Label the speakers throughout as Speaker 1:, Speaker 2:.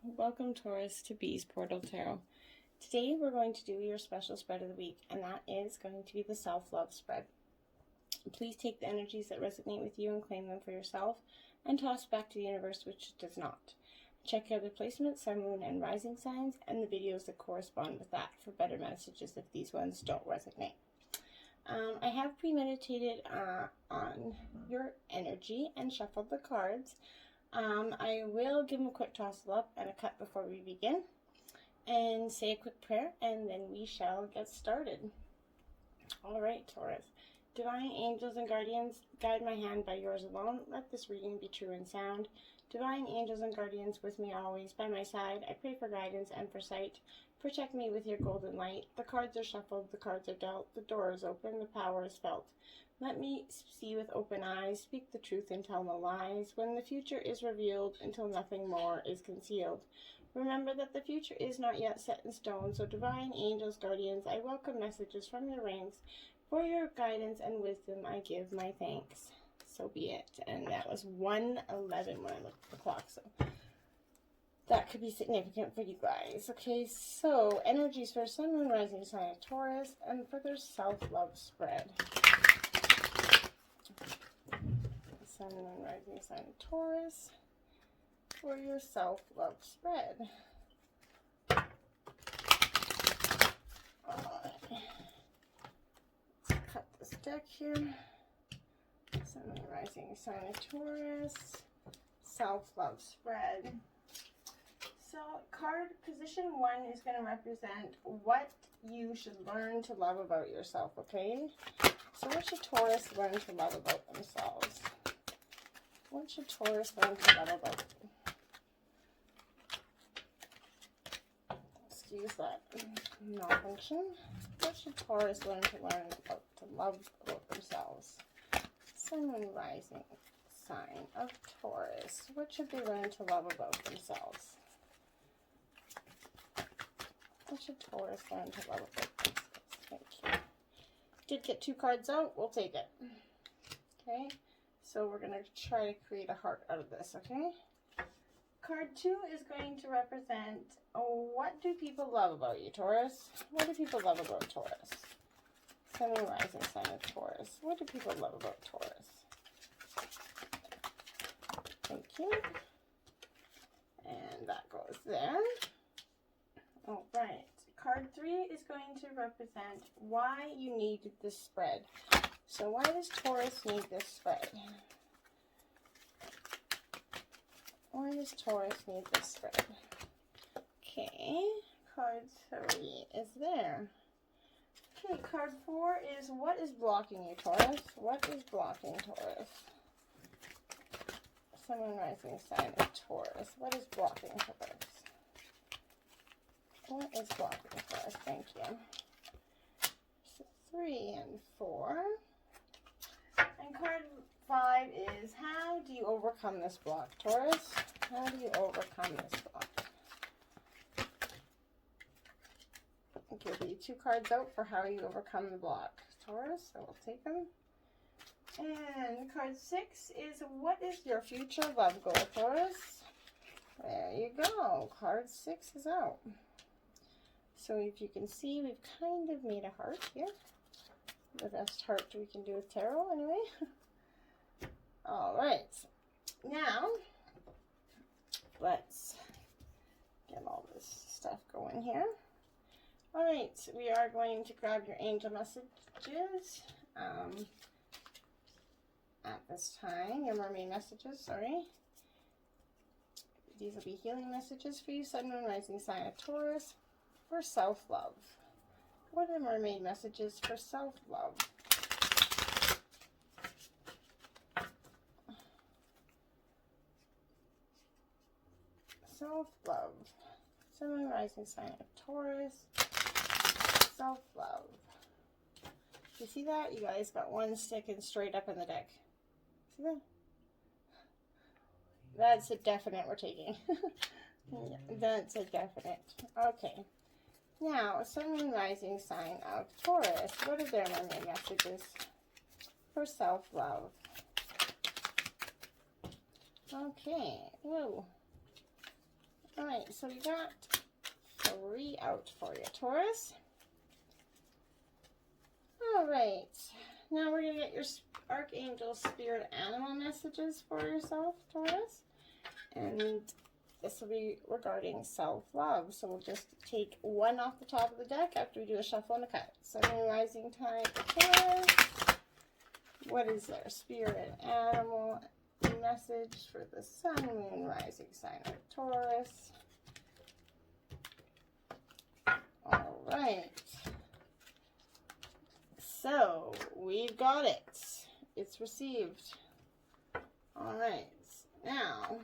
Speaker 1: Welcome Taurus to Bee's Portal Tarot. Today we're going to do your special spread of the week, and that is going to be the self-love spread. Please take the energies that resonate with you and claim them for yourself, and toss back to the universe which does not. Check your other placements, sun, moon, and rising signs, and the videos that correspond with that for better messages if these ones don't resonate. I have premeditated on your energy and shuffled the cards. I will give them a quick toss up and a cut before we begin, and say a quick prayer, and then we shall get started. All right, Taurus. Divine angels and guardians, guide my hand by yours alone. Let this reading be true and sound. Divine angels and guardians, with me always, by my side, I pray for guidance and for sight. Protect me with your golden light. The cards are shuffled, the cards are dealt, the door is open, the power is felt. Let me see with open eyes, speak the truth and tell no lies. When the future is revealed, until nothing more is concealed. Remember that the future is not yet set in stone, so divine angels, guardians, I welcome messages from your ranks. For your guidance and wisdom, I give my thanks. So be it. And that was 1:11 when I looked at the clock, so that could be significant for you guys. Okay, so energies for Sun, Moon, Rising sign of Taurus, and for their self-love spread. Sun, Moon, Rising sign of Taurus, for your self-love spread. Let's cut this deck here. Sun, Moon, Rising sign of Taurus, self-love spread. So card position 1 is going to represent what you should learn to love about yourself, okay? So what should Taurus learn to love about themselves? What should Taurus learn to love about you? Excuse that malfunction. What should Taurus learn to love about themselves? Sun, Moon, Rising sign of Taurus. What should they learn to love about themselves? What should Taurus learn to love about themselves? Thank you. Did get 2 cards out. We'll take it. Okay. So we're going to try to create a heart out of this, okay? Card 2 is going to represent, what do people love about you, Taurus? What do people love about Taurus? Sun, Moon, Rising sign of Taurus. What do people love about Taurus? Thank you. And that goes there. All right. Card 3 is going to represent why you need this spread. So why does Taurus need this spread? Why does Taurus need this spread? Okay, card 3 is there. Okay, card 4 is what is blocking you, Taurus? What is blocking Taurus? Sun, Moon, Rising sign of Taurus. What is blocking Taurus? What is blocking Taurus? Thank you. So 3 and 4. And card 5 is, how do you overcome this block, Taurus? How do you overcome this block? I'll give you 2 cards out for how you overcome the block, Taurus, so we'll take them. And card 6 is, what is your future love goal, Taurus? There you go. Card 6 is out. So if you can see, we've kind of made a heart here. The best heart we can do with tarot, anyway. All right. Now, let's get all this stuff going here. All right, we are going to grab your angel messages at this time. Your mermaid messages, sorry. These will be healing messages for you, Sun, Moon, Rising sign of Taurus, for self-love. What are mermaid messages for self-love? Self-love. Sun, Moon, Rising sign of Taurus. Self-love. You see that? You guys got one sticking straight up in the deck. See that? That's a definite we're taking. That's a definite. Okay. Now, Sun, Moon, Rising sign of Taurus. What are their mermaid messages for self-love? Okay. Whoa. All right, so we got 3 out for you, Taurus. All right, now we're going to get your Archangel Spirit Animal messages for yourself, Taurus. And this will be regarding self-love. So we'll just take 1 off the top of the deck after we do a shuffle and a cut. Sun, Moon, Rising time for Taurus. What is their Spirit Animal message for the Sun, Moon, Rising sign of Taurus? All right. So we've got it. It's received. All right. Now,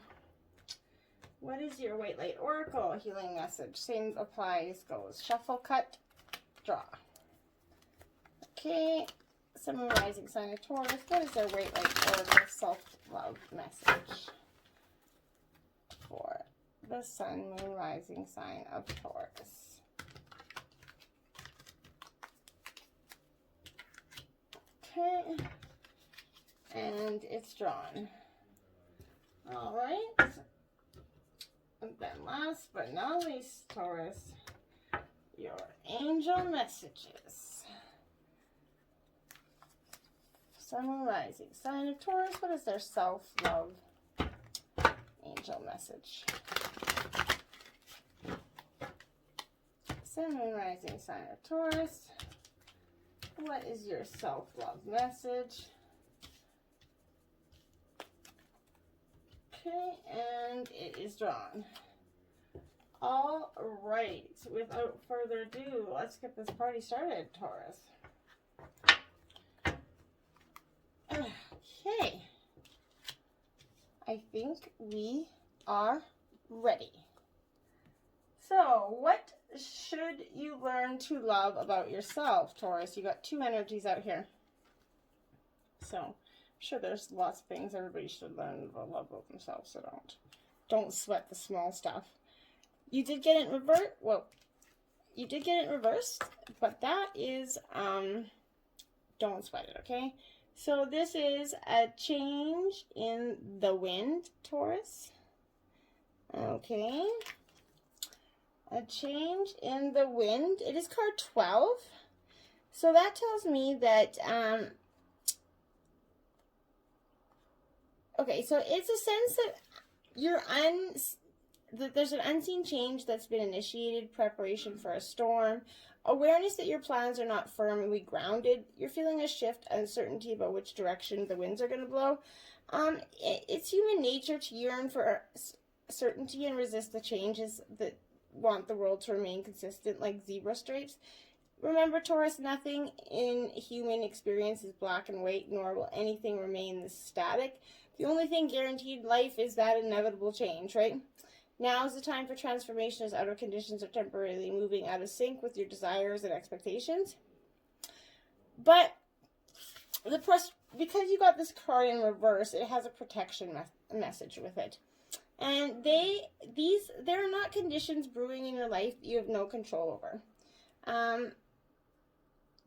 Speaker 1: what is your White Light Oracle healing message? Same applies, goes shuffle, cut, draw. Okay. Sun, Moon, Rising sign of Taurus. What is their White Light Oracle self-love message for the Sun, Moon, Rising sign of Taurus? Okay. And it's drawn. All right. And then last but not least, Taurus, your angel messages. Sun, Moon, Rising sign of Taurus. What is their self-love angel message? Sun, Moon, Rising sign of Taurus. What is your self-love message? Okay, and it is drawn. All right, without further ado, let's get this party started, Taurus. Okay, I think we are ready. So, what should you learn to love about yourself, Taurus? You got 2 energies out here. So, I'm sure there's lots of things everybody should learn about love about themselves, so don't sweat the small stuff. You did get it reversed. Well, you did get it reversed, but that is, don't sweat it, okay? So this is a change in the wind, Taurus. Okay. A change in the wind. It is card 12. So that tells me that, okay, so it's a sense that there's an unseen change that's been initiated, preparation for a storm, awareness that your plans are not firmly grounded. You're feeling a shift, uncertainty about which direction the winds are going to blow. It's human nature to yearn for certainty and resist the changes that want the world to remain consistent like zebra stripes. Remember, Taurus, nothing in human experience is black and white, nor will anything remain static. The only thing guaranteed in life is that inevitable change, right? Now is the time for transformation as outer conditions are temporarily moving out of sync with your desires and expectations. But because you got this card in reverse, it has a protection message with it. And there are not conditions brewing in your life that you have no control over.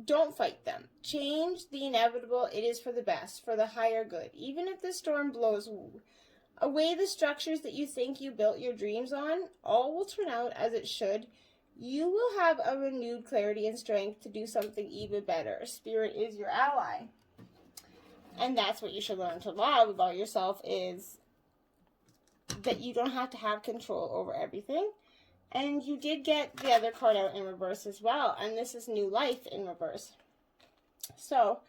Speaker 1: Don't fight them. Change the inevitable. It is for the best, for the higher good. Even if the storm blows away the structures that you think you built your dreams on, all will turn out as it should. You will have a renewed clarity and strength to do something even better. Spirit is your ally. And that's what you should learn to love about yourself, is that you don't have to have control over everything. And you did get the other card out in reverse as well. And this is new life in reverse. So,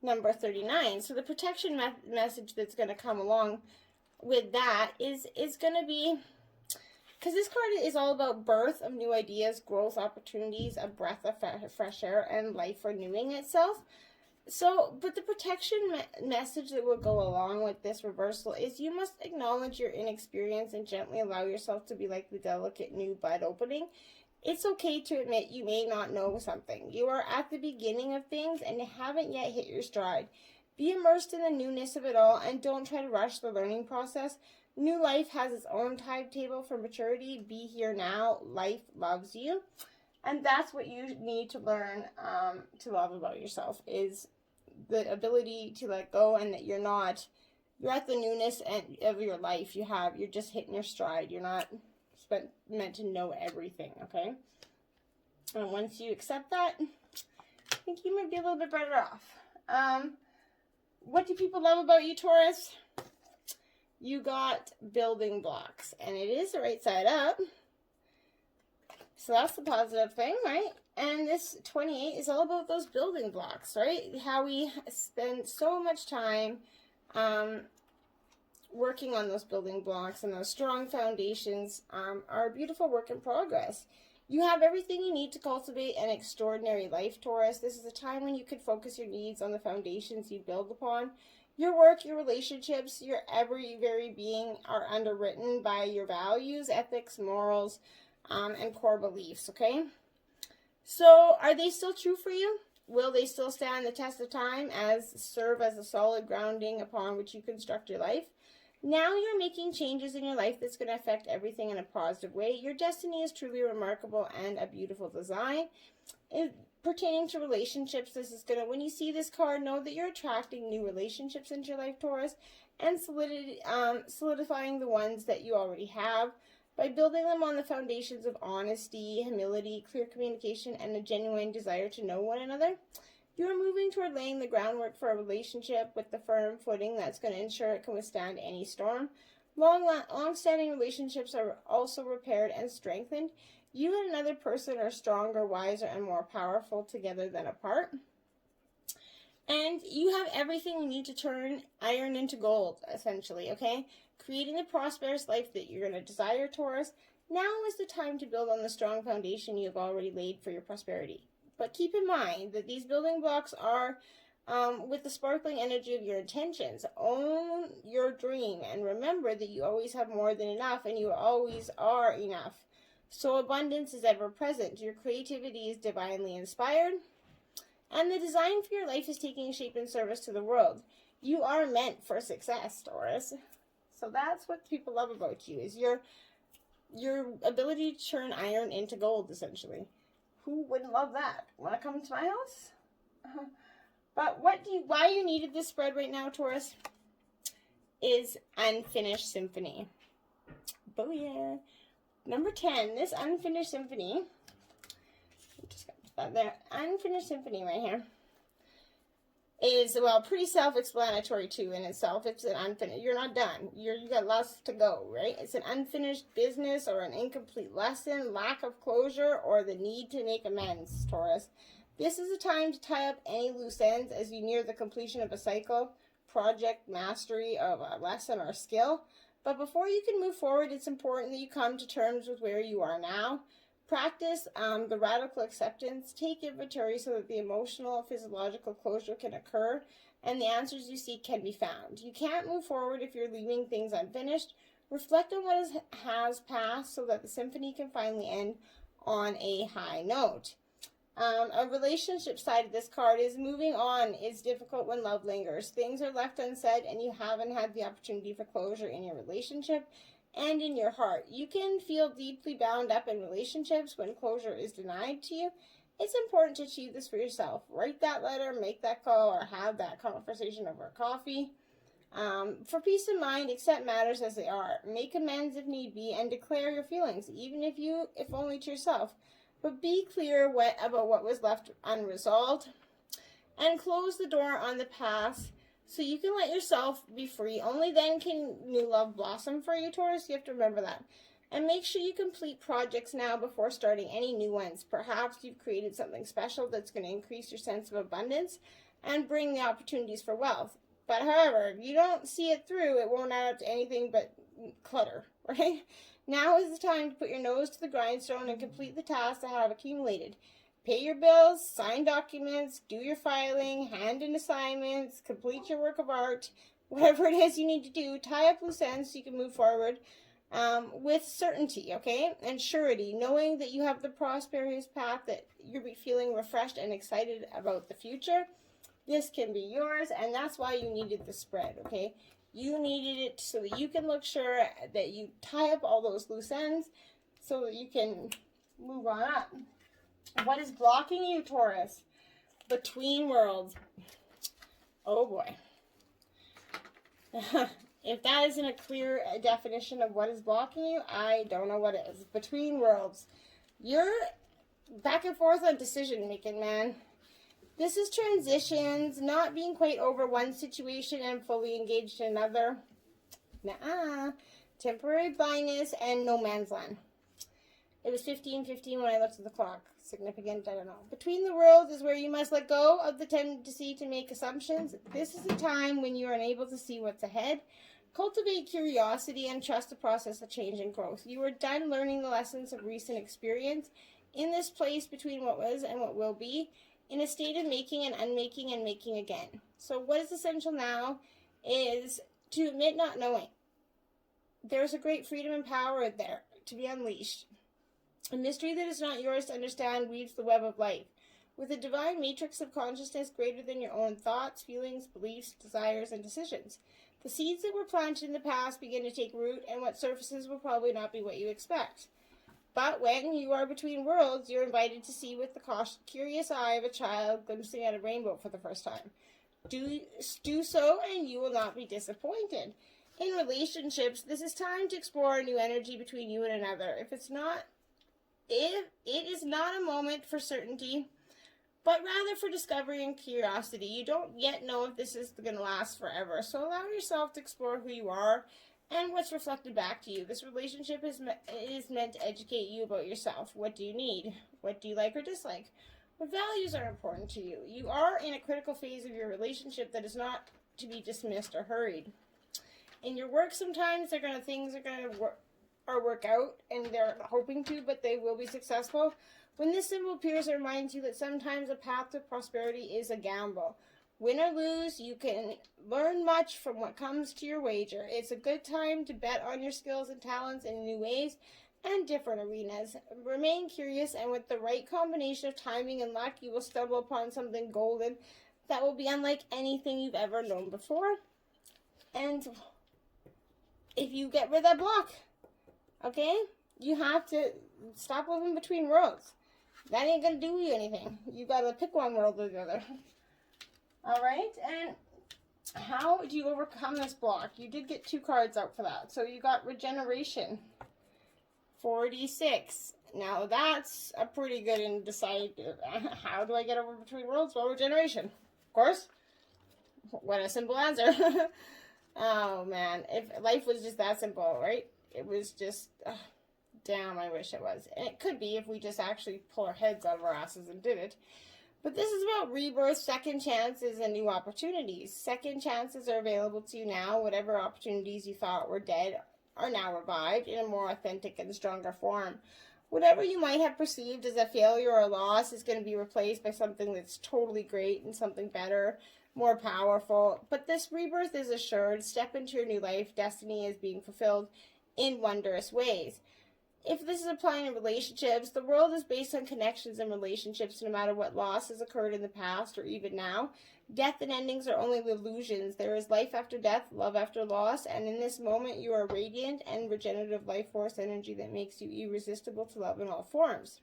Speaker 1: number 39. So the protection message that's going to come along with that is going to be, because this card is all about birth of new ideas, growth opportunities, a breath of fresh air, and life renewing itself. So, but the protection message that will go along with this reversal is you must acknowledge your inexperience and gently allow yourself to be like the delicate new bud opening. It's okay to admit you may not know something. You are at the beginning of things and haven't yet hit your stride. Be immersed in the newness of it all and don't try to rush the learning process. New life has its own timetable for maturity. Be here now. Life loves you. And that's what you need to learn to love about yourself, is the ability to let go, and that you're at the newness of your life. You're just hitting your stride. You're not meant to know everything, okay? And once you accept that, I think you might be a little bit better off. What do people love about you, Taurus? You got building blocks, and it is the right side up. So that's the positive thing, right? And this 28 is all about those building blocks, right? How we spend so much time working on those building blocks, and those strong foundations are a beautiful work in progress. You have everything you need to cultivate an extraordinary life, Taurus. This is a time when you can focus your needs on the foundations you build upon. Your work, your relationships, your every very being are underwritten by your values, ethics, morals, and core beliefs, okay? So, are they still true for you? Will they still stand the test of time serve as a solid grounding upon which you construct your life? Now you're making changes in your life that's going to affect everything in a positive way. Your destiny is truly remarkable and a beautiful design. Pertaining to relationships, this is going to, when you see this card, know that you're attracting new relationships into your life, Taurus, and solidifying the ones that you already have by building them on the foundations of honesty, humility, clear communication, and a genuine desire to know one another. You're moving toward laying the groundwork for a relationship with the firm footing that's going to ensure it can withstand any storm. Long-standing relationships are also repaired and strengthened. You and another person are stronger, wiser, and more powerful together than apart. And you have everything you need to turn iron into gold, essentially, okay? Creating the prosperous life that you're going to desire, Taurus. Now is the time to build on the strong foundation you've already laid for your prosperity. But keep in mind that these building blocks are with the sparkling energy of your intentions. Own your dream and remember that you always have more than enough and you always are enough. So abundance is ever present. Your creativity is divinely inspired. And the design for your life is taking shape in service to the world. You are meant for success, Taurus. So that's what people love about you, is your ability to turn iron into gold, essentially. Who wouldn't love that? Want to come to my house? But why you needed this spread right now, Taurus, is Unfinished Symphony. Booyah. Number 10, this Unfinished Symphony, just got that there, Unfinished Symphony right here, is, well, pretty self-explanatory too in itself. It's an unfinished, you're not done. You got lots to go, right? It's an unfinished business or an incomplete lesson, lack of closure, or the need to make amends, Taurus. This is a time to tie up any loose ends as you near the completion of a cycle, project, mastery of a lesson or skill. But before you can move forward, it's important that you come to terms with where you are now. Practice the radical acceptance. Take inventory so that the emotional, physiological closure can occur and the answers you seek can be found. You can't move forward if you're leaving things unfinished. Reflect on what has passed so that the symphony can finally end on a high note. A relationship side of this card is moving on is difficult when love lingers. Things are left unsaid and you haven't had the opportunity for closure in your relationship and in your heart. You can feel deeply bound up in relationships when closure is denied to you. It's important to achieve this for yourself. Write that letter, make that call, or have that conversation over coffee. For peace of mind, accept matters as they are. Make amends if need be and declare your feelings, even if only to yourself. But be clear about what was left unresolved and close the door on the past so you can let yourself be free. Only then can new love blossom for you, Taurus. You have to remember that. And make sure you complete projects now before starting any new ones. Perhaps you've created something special that's going to increase your sense of abundance and bring the opportunities for wealth. But however, if you don't see it through, it won't add up to anything but clutter, right? Now is the time to put your nose to the grindstone and complete the tasks that have accumulated. Pay your bills, sign documents, do your filing, hand in assignments, complete your work of art, whatever it is you need to do. Tie up loose ends so you can move forward with certainty, okay, and surety, knowing that you have the prosperous path, that you'll be feeling refreshed and excited about the future. This can be yours, and that's why you needed the spread, okay? You needed it so that you can look sure that you tie up all those loose ends so that you can move on up. What is blocking you, Taurus? Between worlds. Oh boy. If that isn't a clear definition of what is blocking you, I don't know what is. Between worlds. You're back and forth on decision making, man. This is transitions, not being quite over one situation and fully engaged in another. Nuh-uh. Temporary blindness and no man's land. It was 15:15 when I looked at the clock. Significant, I don't know. Between the worlds is where you must let go of the tendency to make assumptions. This is a time when you are unable to see what's ahead. Cultivate curiosity and trust the process of change and growth. You are done learning the lessons of recent experience. In this place between what was and what will be, in a state of making and unmaking and making again. So what is essential now is to admit not knowing. There's a great freedom and power there to be unleashed. A mystery that is not yours to understand weaves the web of life. With a divine matrix of consciousness greater than your own thoughts, feelings, beliefs, desires, and decisions. The seeds that were planted in the past begin to take root, and what surfaces will probably not be what you expect. But when you are between worlds, you're invited to see with the curious eye of a child glimpsing at a rainbow for the first time. Do so, and you will not be disappointed. In relationships, this is time to explore a new energy between you and another. If it is not a moment for certainty, but rather for discovery and curiosity. You don't yet know if this is going to last forever, so allow yourself to explore who you are and what's reflected back to you. This relationship is meant to educate you about yourself. What do you need? What do you like or dislike? What values are important to you? You are in a critical phase of your relationship that is not to be dismissed or hurried. In your work, sometimes things are going to work out, and they're hoping to, but they will be successful. When this symbol appears, it reminds you that sometimes a path to prosperity is a gamble. Win or lose, you can learn much from what comes to your wager. It's a good time to bet on your skills and talents in new ways and different arenas. Remain curious, and with the right combination of timing and luck, you will stumble upon something golden that will be unlike anything you've ever known before. And if you get rid of that block, okay, you have to stop living between worlds. That ain't going to do you anything. You got to pick one world or the other. All right, and how do you overcome this block? You did get 2 cards out for that. So you got regeneration, 46. Now that's a pretty good and decide. How do I get over between worlds? Well, regeneration, of course. What a simple answer. Oh man, if life was just that simple, right? It was just, damn, I wish it was. And it could be if we just actually pull our heads out of our asses and did it. But this is about rebirth, second chances, and new opportunities. Second chances are available to you now. Whatever opportunities you thought were dead are now revived in a more authentic and stronger form. Whatever you might have perceived as a failure or a loss is going to be replaced by something that's totally great and something better, more powerful. But this rebirth is assured. Step into your new life. Destiny is being fulfilled in wondrous ways. If this is applying in relationships, the world is based on connections and relationships no matter what loss has occurred in the past or even now. Death and endings are only illusions. There is life after death, love after loss, and in this moment you are radiant and regenerative life force energy that makes you irresistible to love in all forms.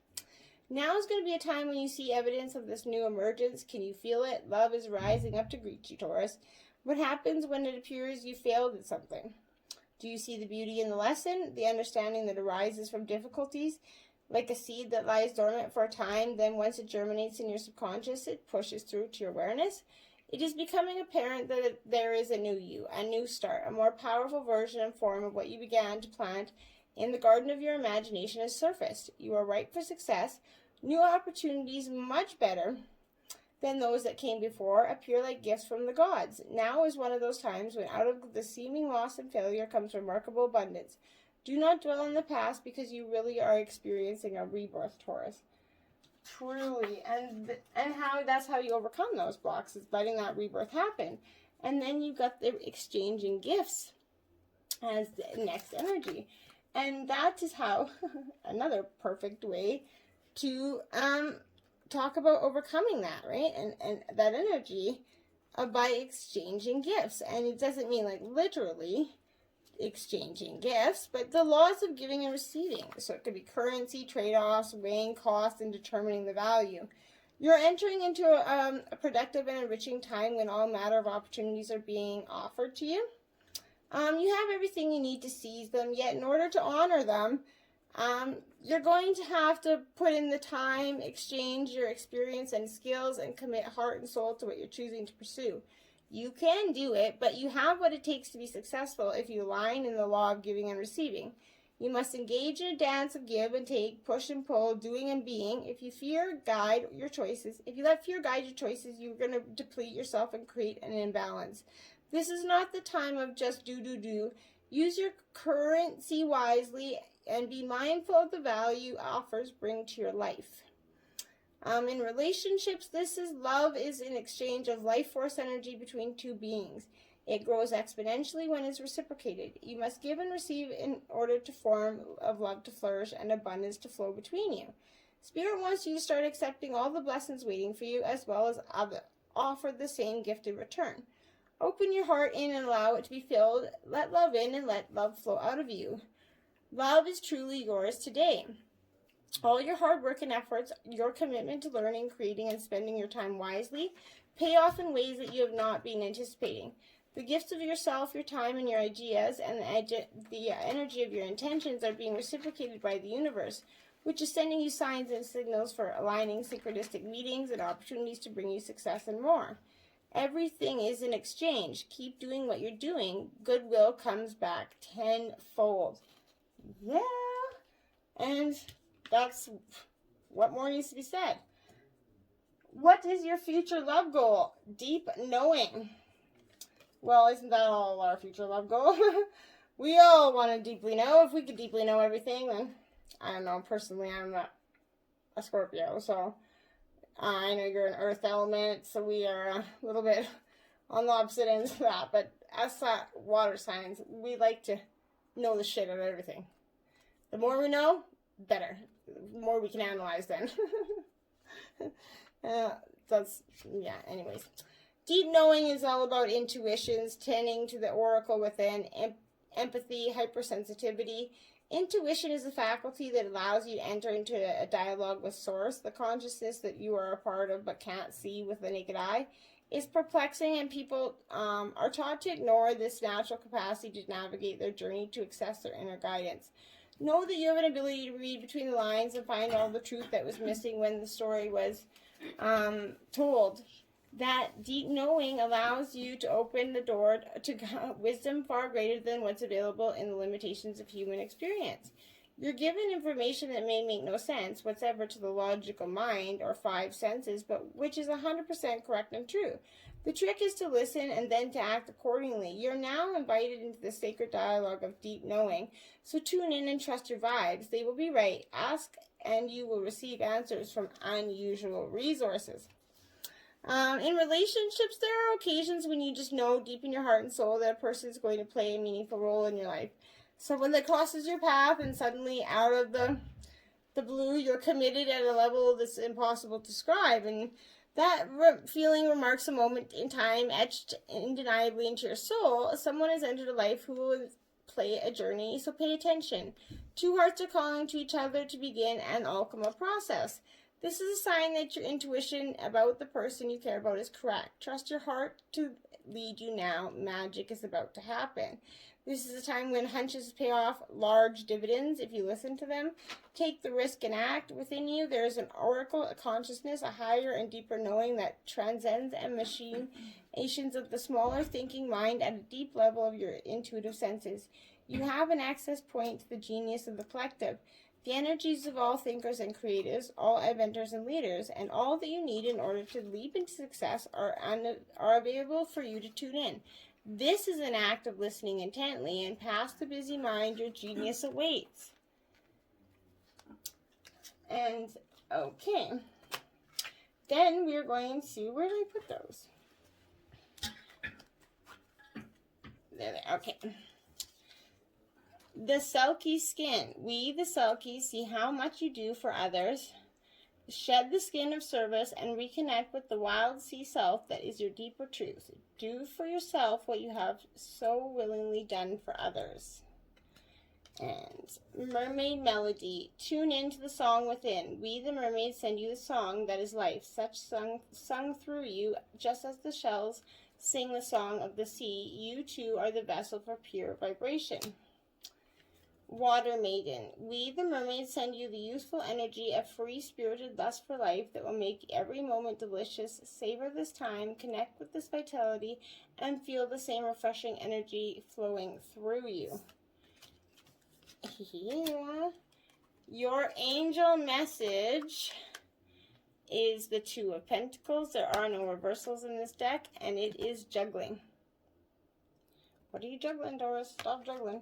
Speaker 1: Now is going to be a time when you see evidence of this new emergence. Can you feel it? Love is rising up to greet you, Taurus. What happens when it appears you failed at something? Do you see the beauty in the lesson, the understanding that arises from difficulties? Like a seed that lies dormant for a time, then once it germinates in your subconscious, it pushes through to your awareness. It is becoming apparent that there is a new you, a new start, a more powerful version and form of what you began to plant in the garden of your imagination has surfaced. You are ripe for success. New opportunities, much better than those that came before, appear like gifts from the gods. Now is one of those times when out of the seeming loss and failure comes remarkable abundance. Do not dwell on the past because you really are experiencing a rebirth, Taurus. Truly. And that's how you overcome those blocks, is letting that rebirth happen. And then you got the exchanging gifts as the next energy. And that is how, another perfect way to talk about overcoming that, right? And that energy by exchanging gifts. And it doesn't mean like literally exchanging gifts, but the laws of giving and receiving. So it could be currency, trade-offs, weighing cost, and determining the value. You're entering into a productive and enriching time when all manner of opportunities are being offered to you. You have everything you need to seize them, yet in order to honor them, you're going to have to put in the time, exchange your experience and skills, and commit heart and soul to what you're choosing to pursue. You can do it, but you have what it takes to be successful if you align in the law of giving and receiving. You must engage in a dance of give and take, push and pull, doing and being. If you let fear guide your choices, you're going to deplete yourself and create an imbalance. This is not the time of just do. Use your currency wisely and be mindful of the value offers bring to your life. In relationships, love is an exchange of life force energy between two beings. It grows exponentially when it's reciprocated. You must give and receive in order to form of love to flourish and abundance to flow between you. Spirit wants you to start accepting all the blessings waiting for you, as well as offer the same gift in return. Open your heart in and allow it to be filled. Let love in and let love flow out of you. Love is truly yours today. All your hard work and efforts, your commitment to learning, creating, and spending your time wisely, pay off in ways that you have not been anticipating. The gifts of yourself, your time, and your ideas, and the energy of your intentions are being reciprocated by the universe, which is sending you signs and signals for aligning synchronistic meetings and opportunities to bring you success and more. Everything is an exchange. Keep doing what you're doing. Goodwill comes back tenfold. Yeah. And that's what more needs to be said. What is your future love goal? Deep knowing. Well, isn't that all our future love goal? We all want to deeply know. If we could deeply know everything, then I don't know. Personally, I'm not a Scorpio, so I know you're an earth element, so we are a little bit on the opposite ends of that. But as water signs, we like to know the shit of everything. The more we know, better. The more we can analyze then. Anyways. Deep knowing is all about intuitions, tending to the oracle within, empathy, hypersensitivity. Intuition is a faculty that allows you to enter into a dialogue with Source. The consciousness that you are a part of but can't see with the naked eye is perplexing, and people are taught to ignore this natural capacity to navigate their journey to access their inner guidance. Know that you have an ability to read between the lines and find all the truth that was missing when the story was told. That deep knowing allows you to open the door to wisdom far greater than what's available in the limitations of human experience. You're given information that may make no sense whatsoever to the logical mind or five senses, but which is 100% correct and true. The trick is to listen and then to act accordingly. You're now invited into the sacred dialogue of deep knowing, so tune in and trust your vibes. They will be right. Ask and you will receive answers from unusual resources. In relationships, there are occasions when you just know deep in your heart and soul that a person is going to play a meaningful role in your life. Someone that crosses your path and suddenly out of the blue, you're committed at a level that's impossible to describe. And that feeling remarks a moment in time etched undeniably into your soul. Someone has entered a life who will play a journey, so pay attention. Two hearts are calling to each other to begin an alchemy process. This is a sign that your intuition about the person you care about is correct. Trust your heart to lead you now. Magic is about to happen. This is a time when hunches pay off large dividends if you listen to them. Take the risk and act. Within you, there is an oracle, a consciousness, a higher and deeper knowing that transcends and machinations of the smaller thinking mind at a deep level of your intuitive senses. You have an access point to the genius of the collective. The energies of all thinkers and creatives, all inventors and leaders, and all that you need in order to leap into success are available for you to tune in. This is an act of listening intently, and past the busy mind, your genius awaits. And, okay. Then we're going to, where did I put those? There, okay. The Selkie skin. We, the Selkies, see how much you do for others. Shed the skin of service and reconnect with the wild sea self that is your deeper truth. Do for yourself what you have so willingly done for others. And Mermaid Melody. Tune into the song within. We, the mermaids, send you the song that is life, such sung through you, just as the shells Sing the song of the sea. You too are the vessel for pure vibration. Water Maiden. We, the mermaids, send you the youthful energy of free-spirited lust for life that will make every moment delicious. Savor this time, connect with this vitality, and feel the same refreshing energy flowing through you. Yeah. Your angel message is the Two of Pentacles. There are no reversals in this deck, and it is juggling. What are you juggling, Taurus? Stop juggling.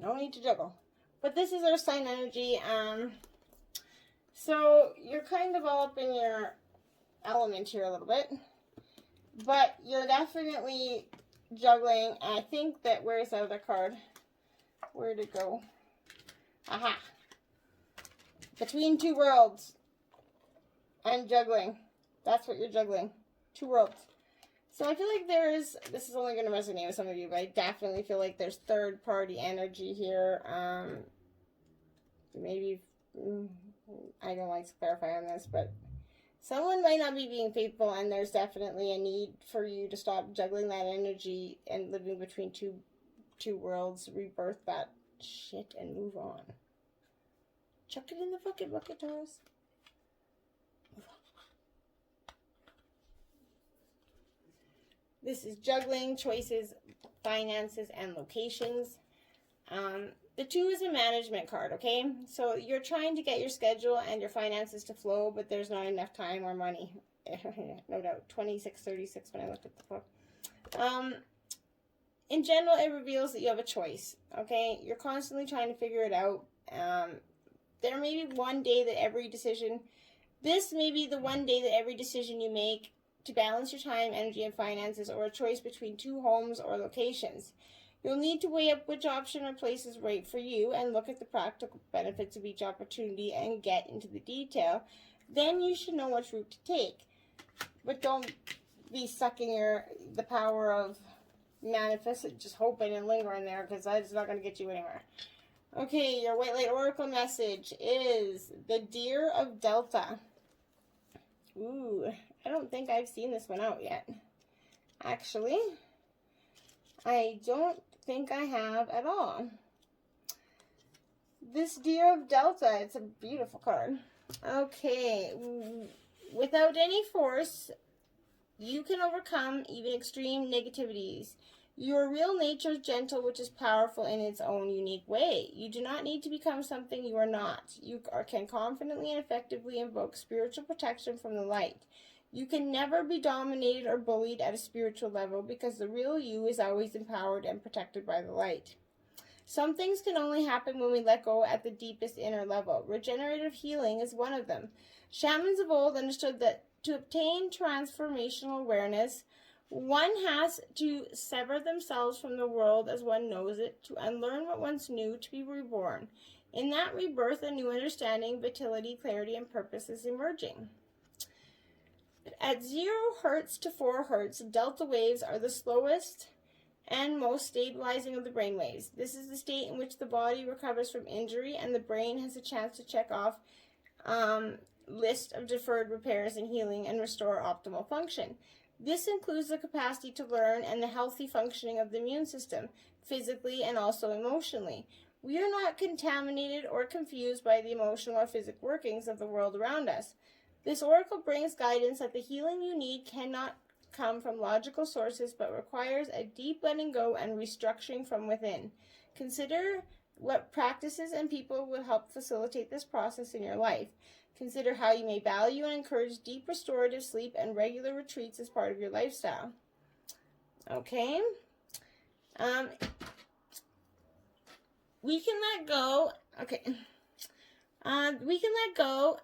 Speaker 1: No need to juggle. But this is our sign energy. So you're kind of all up in your element here a little bit. But you're definitely juggling. And I think that, where's the other card? Where'd it go? Aha. Between two worlds. And juggling. That's what you're juggling. Two worlds. So I feel like this is only going to resonate with some of you, but I definitely feel like there's third-party energy here. Maybe, I don't like to clarify on this, but someone might not be being faithful, and there's definitely a need for you to stop juggling that energy and living between two worlds, rebirth that shit, and move on. Chuck it in the fucking bucket, Taurus. This is juggling, choices, finances, and locations. The Two is a management card, okay? So you're trying to get your schedule and your finances to flow, but there's not enough time or money. No doubt. 2636 when I looked at the book. In general, it reveals that you have a choice, okay? You're constantly trying to figure it out. There may be one day that every decision... This may be the one day that every decision you make to balance your time, energy, and finances, or a choice between two homes or locations. You'll need to weigh up which option or place is right for you and look at the practical benefits of each opportunity and get into the detail. Then you should know which route to take. But don't be sucking the power of manifesting, just hoping and lingering there, because that's not going to get you anywhere. Okay, your White Light Oracle message is the Deer of Delta. Ooh, I don't think I've seen this one out yet. Actually, I don't think I have at all. This Deer of Delta, it's a beautiful card. Okay, without any force, you can overcome even extreme negativities. Your real nature is gentle, which is powerful in its own unique way. You do not need to become something you are not. You can confidently and effectively invoke spiritual protection from the light. You can never be dominated or bullied at a spiritual level because the real you is always empowered and protected by the light. Some things can only happen when we let go at the deepest inner level. Regenerative healing is one of them. Shamans of old understood that to obtain transformational awareness, one has to sever themselves from the world as one knows it, to unlearn what once knew, to be reborn. In that rebirth, a new understanding, vitality, clarity, and purpose is emerging. At 0 Hz to 4 Hz, delta waves are the slowest and most stabilizing of the brain waves. This is the state in which the body recovers from injury and the brain has a chance to check off list of deferred repairs and healing and restore optimal function. This includes the capacity to learn and the healthy functioning of the immune system, physically and also emotionally. We are not contaminated or confused by the emotional or physical workings of the world around us. This oracle brings guidance that the healing you need cannot come from logical sources, but requires a deep letting go and restructuring from within. Consider what practices and people will help facilitate this process in your life. Consider how you may value and encourage deep restorative sleep and regular retreats as part of your lifestyle. Okay. We can let go. Okay. We can let go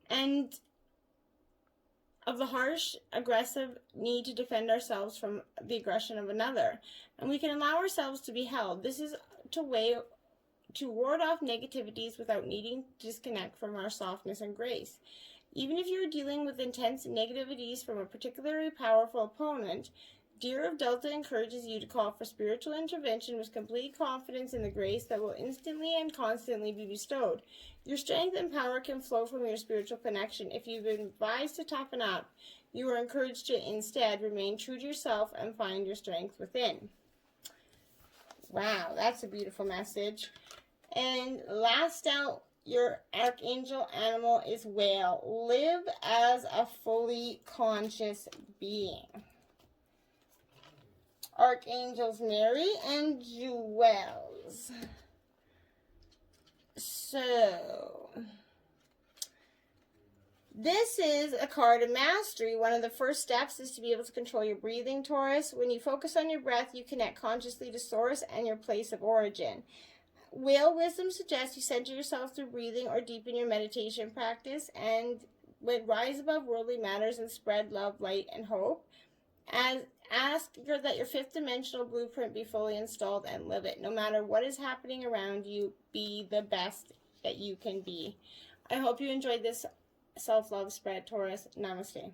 Speaker 1: and of the harsh, aggressive need to defend ourselves from the aggression of another. And we can allow ourselves to be held. This is to ward off negativities without needing to disconnect from our softness and grace. Even if you are dealing with intense negativities from a particularly powerful opponent, Deer of Delta encourages you to call for spiritual intervention with complete confidence in the grace that will instantly and constantly be bestowed. Your strength and power can flow from your spiritual connection. If you've been advised to toughen up, You are encouraged to instead remain true to yourself and find your strength within. Wow, that's a beautiful message. And last out, your archangel animal is whale. Live as a fully conscious being. Archangels Mary and Jewels. So, this is a card of mastery. One of the first steps is to be able to control your breathing, Taurus. When you focus on your breath, you connect consciously to source and your place of origin. Whale wisdom suggests you center yourself through breathing or deepen your meditation practice and rise above worldly matters and spread love, light, and hope. Ask that your fifth dimensional blueprint be fully installed and live it. No matter what is happening around you, be the best that you can be. I hope you enjoyed this self-love spread, Taurus. Namaste.